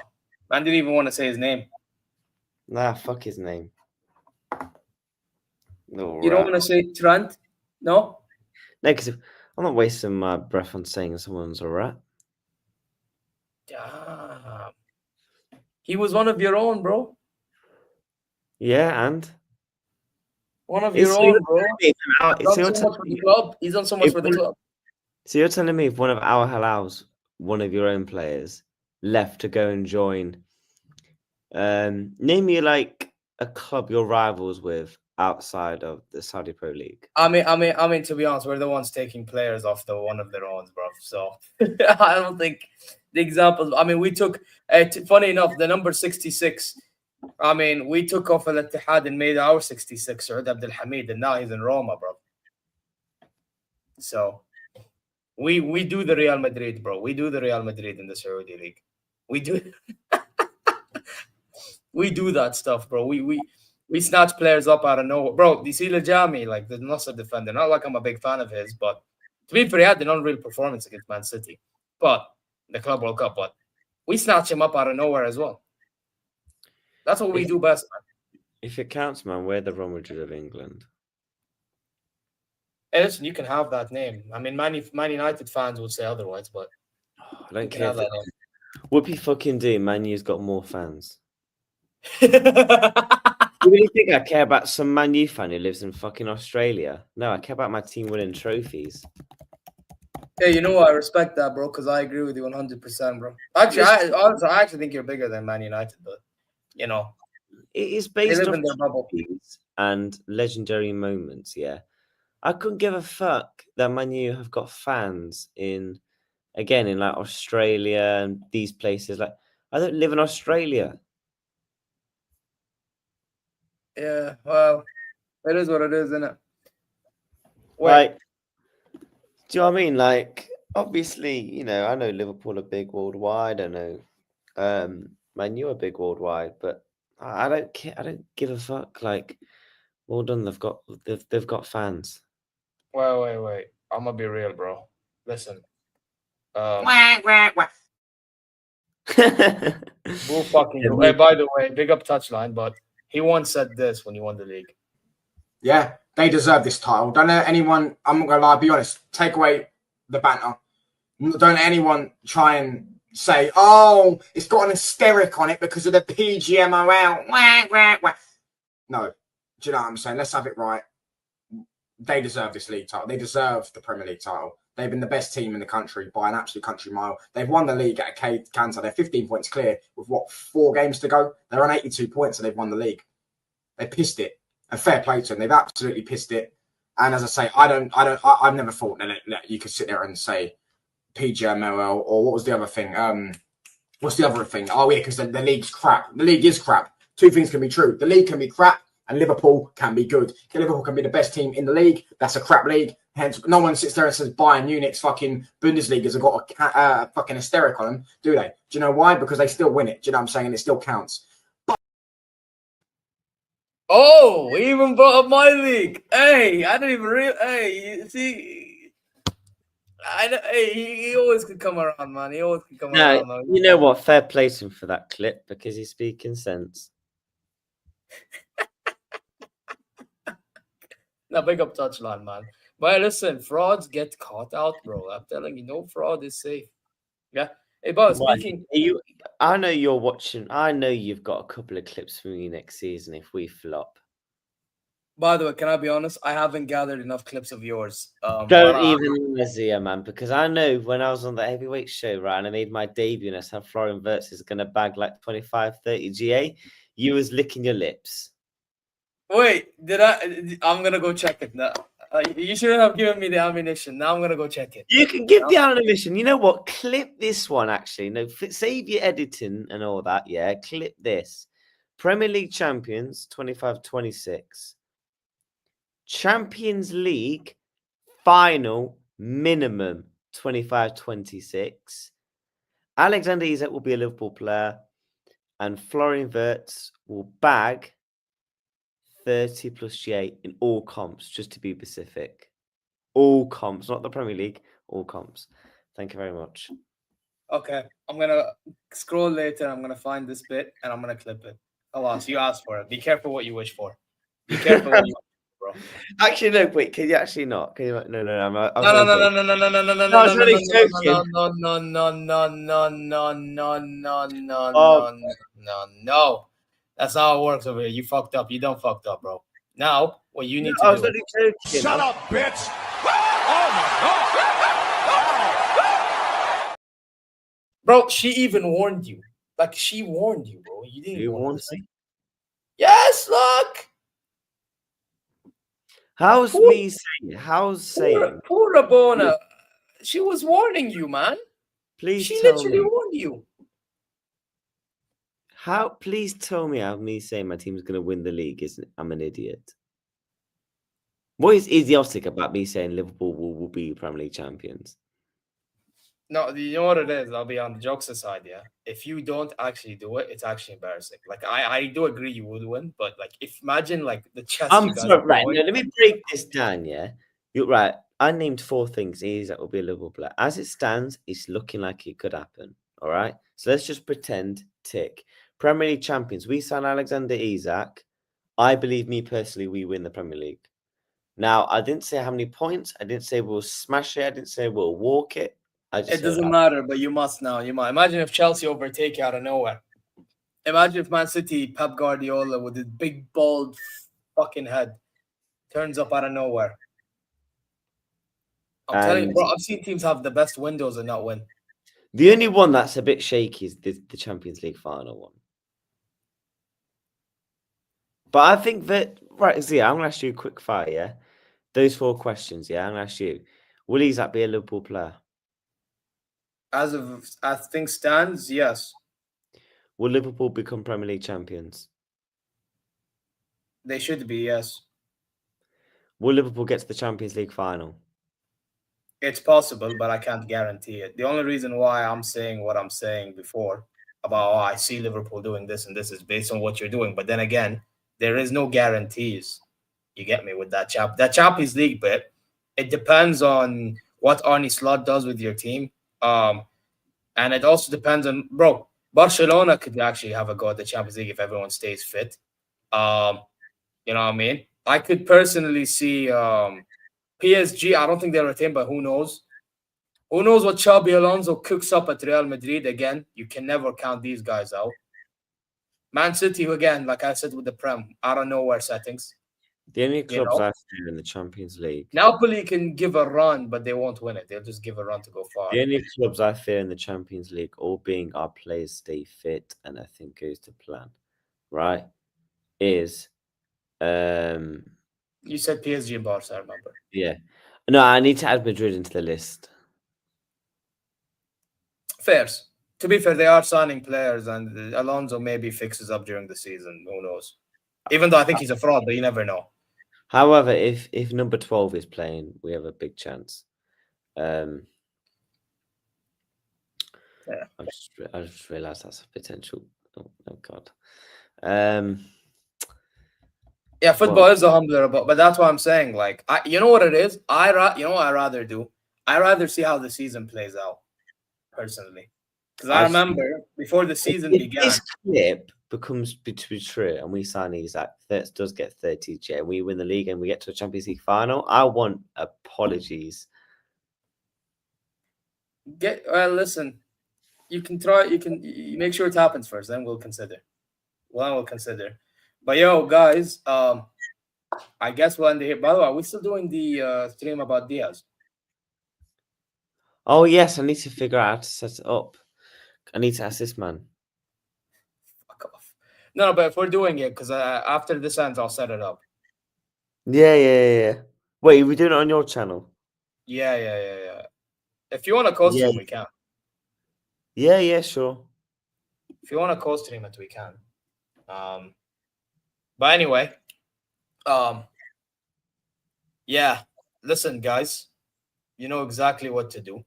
Man didn't even want to say his name. Nah, fuck his name. No, You don't want to say Trent? No? No, because I'm not wasting my breath on saying someone's a rat. Damn. He was one of your own, bro. Yeah, and One of your own, bro. He's so done so much for the club. He's done so much for the club. So you're telling me if one of our Hilal's, one of your own players, left to go and join, name me like a club you're rivals with outside of the Saudi Pro League. I mean, to be honest, we're the ones taking players off the one of their own, bro. So I don't think the examples. I mean, we took. Funny enough, the number 66. I mean, we took off Al Ittihad and made our 66, Saud Abdel Hamid, and now he's in Roma, bro. So we do the Real Madrid, bro. We do the Real Madrid in the Saudi League. We do. We do that stuff, bro. We snatch players up out of nowhere. Bro, you see Lajami, like the Nasser defender. Not like I'm a big fan of his, but to be fair, he had an unreal performance against Man City. But the Club World Cup, but we snatch him up out of nowhere as well. That's what we do best, man. If it counts, man, we're the Real Madrid of England. Hey, listen, you can have that name. I mean, Man United fans would say otherwise, but I don't care. Whoopie fucking do. Man U's got more fans. You really think I care about some Man U fan who lives in fucking Australia? No, I care about my team winning trophies. Yeah, you know what? I respect that, bro, because I agree with you 100%, bro. Actually, I actually think you're bigger than Man United, but, you know. It is based on their bubble and legendary moments, yeah. I couldn't give a fuck that Man U have got fans in like Australia and these places. Like, I don't live in Australia. Yeah, well, it is what it is, isn't it? Like, do you know what I mean? Like, obviously, you know, I know Liverpool are big worldwide. I know Man U are big worldwide, but I don't care. I don't give a fuck. Like, well done. They've got fans. Wait. I'm gonna be real, bro. Listen. Who fucking you. Hey, by the way, big up Touchline, but he once said this when he won the league. Yeah, they deserve this title. Don't let anyone, I'm not gonna lie, be honest, take away the banter. Don't let anyone try and say, oh, it's got an asterisk on it because of the PGMOL. No. Do you know what I'm saying? Let's have it right. They deserve this league title. They deserve the Premier League title. They've been the best team in the country by an absolute country mile. They've won the league at a canter. They're 15 points clear with 4 games to go. They're on 82 points and they've won the league. They pissed it. And fair play to them. They've absolutely pissed it. And as I say, I've never thought that you could sit there and say PGMOL or what was the other thing? What's the other thing? Oh yeah, because the league's crap. The league is crap. 2 things can be true. The league can be crap and Liverpool can be good. Liverpool can be the best team in the league. That's a crap league. Hence, no one sits there and says Bayern Munich's fucking Bundesliga's have got a fucking asterisk on them, do they? Do you know why? Because they still win it. Do you know what I'm saying? And it still counts. Oh, he even brought up my league. Hey, I didn't even realize. Hey, you see, he always could come around, man. He always could come around. Man. You know what? Fair play to him for that clip because he's speaking sense. Now, big up Touchline, man. But listen, frauds get caught out, bro. I'm telling you, no fraud is safe. Yeah. Hey, but speaking, I know you're watching. I know you've got a couple of clips for me next season if we flop. By the way, can I be honest? I haven't gathered enough clips of yours. Don't even Zia, man, because I know when I was on the heavyweight show, right, and I made my debut and I said Florian Wirtz is going to bag like 25, 30 GA, you was licking your lips. Wait, I'm going to go check it now. You shouldn't have given me the ammunition. Now I'm going to go check it. You can give the ammunition. You know what? Clip this one, actually. No, save your editing and all that, yeah? Clip this. Premier League champions, 25-26. Champions League final minimum 25-26. Alexander Isak will be a Liverpool player, and Florian Wirtz will bag 30 plus J in all comps, just to be specific. All comps, not the Premier League, all comps. Thank you very much. Okay, I'm gonna scroll later. I'm gonna find this bit and I'm gonna clip it. Alas, you asked for it. Be careful what you wish for. Be careful what you wish for, bro. Actually, no, wait, can you actually not? Can you? No, No, I was only joking. No. That's not how it works over here. You fucked up. You don't fucked up, bro. Now, what you need to do. I was only joking. Shut up, bitch! Oh my god! Bro, she even warned you. Like, she warned you, bro. You didn't You want want to me? Yes, look! How's Poor- me saying? How's saying? Poor Rabona. She was warning you, man. Please She tell literally me. warned you. How? Please tell me how me saying my team's going to win the league is I'm an idiot. What is idiotic about me saying Liverpool will be Premier League champions? No, you know what it is? I'll be on the jokes aside, yeah. If you don't actually do it, it's actually embarrassing. Like I do agree you would win, but like if imagine like the chess I'm you guys sorry, are right. going. No, let me break this down. Yeah, you're right. I named 4 things. That will be a Liverpool player. As it stands, it's looking like it could happen. All right. So let's just pretend. Tick. Premier League champions. We sign Alexander Isak. I believe, me personally, we win the Premier League. Now, I didn't say how many points. I didn't say we'll smash it. I didn't say we'll walk it. It doesn't matter, but you must now. You might imagine if Chelsea overtake you out of nowhere. Imagine if Man City, Pep Guardiola with his big bald fucking head turns up out of nowhere. I'm telling you, bro, I've seen teams have the best windows and not win. The only one that's a bit shaky is the Champions League final one. But I think that, right, Zia, I'm going to ask you a quick fire, yeah? Those 4 questions, yeah? I'm going to ask you. Will Isak be a Liverpool player? As things stands, yes. Will Liverpool become Premier League champions? They should be, yes. Will Liverpool get to the Champions League final? It's possible, but I can't guarantee it. The only reason why I'm saying what I'm saying before about I see Liverpool doing this and this is based on what you're doing. But then again, there is no guarantees. You get me with that Champions League bit. It depends on what Arne Slot does with your team. And it also depends on, bro, Barcelona could actually have a go at the Champions League if everyone stays fit. You know what I mean? I could personally see PSG. I don't think they'll retain, but who knows? Who knows what Xabi Alonso cooks up at Real Madrid again? You can never count these guys out. Man City, again, like I said with the Prem, out of nowhere settings. The only clubs I fear in the Champions League. Napoli can give a run, but they won't win it. They'll just give a run to go far. The only clubs I fear in the Champions League, all being our players stay fit and I think goes to plan, right, is... You said PSG and Barca, I remember. Yeah. No, I need to add Madrid into the list. Fairs. To be fair, they are signing players, and Alonso maybe fixes up during the season. Who knows? Even though I think he's a fraud, but you never know. However, if number 12 is playing, we have a big chance. Yeah. I just realised that's a potential. Oh God. Yeah, football is a humbler, but that's what I'm saying. Like, you know what it is? You know what I rather do? I rather see how the season plays out, personally, because I remember before the season began. This clip becomes true, and we sign Isak, that does get 30J, and we win the league, and we get to a Champions League final. I want apologies. Listen, you can try. You make sure it happens first, then we'll consider. But yo, guys, I guess we'll end here. By the way, are we still doing the stream about Diaz? Oh yes, I need to figure out how to set it up. I need to ask this man. Fuck off. No, but if we're doing it, because after this ends, I'll set it up. Yeah. Wait, are we doing it on your channel? Yeah. If you want to co-stream, we can. Yeah, sure. If you want to co-stream it, we can. But anyway, yeah. Listen, guys, you know exactly what to do.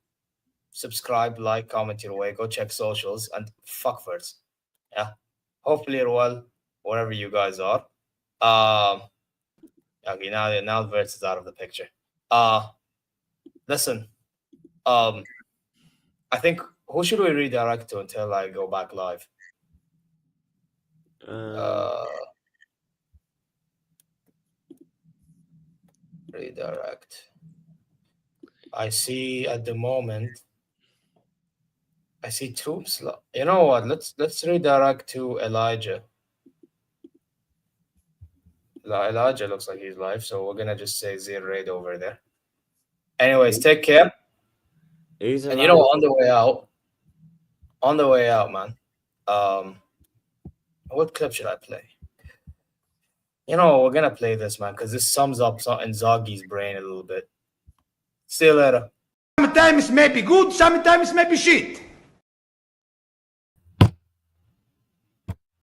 subscribe, like, comment your way. Go check socials and fuck first. Yeah. Hopefully you're well wherever you guys are. Okay, now Verts is out of the picture. Listen. I think who should we redirect to until I go back live? Redirect. I see at the moment. I see troops. You know what? Let's redirect to Elijah. Elijah looks like he's live, so we're gonna just say Zeer Raid over there. Anyways, take care. And you know, on the way out, man. What clip should I play? You know, we're gonna play this, man, because this sums up Inzaghi's brain a little bit. See you later. Sometimes maybe good, sometimes maybe shit.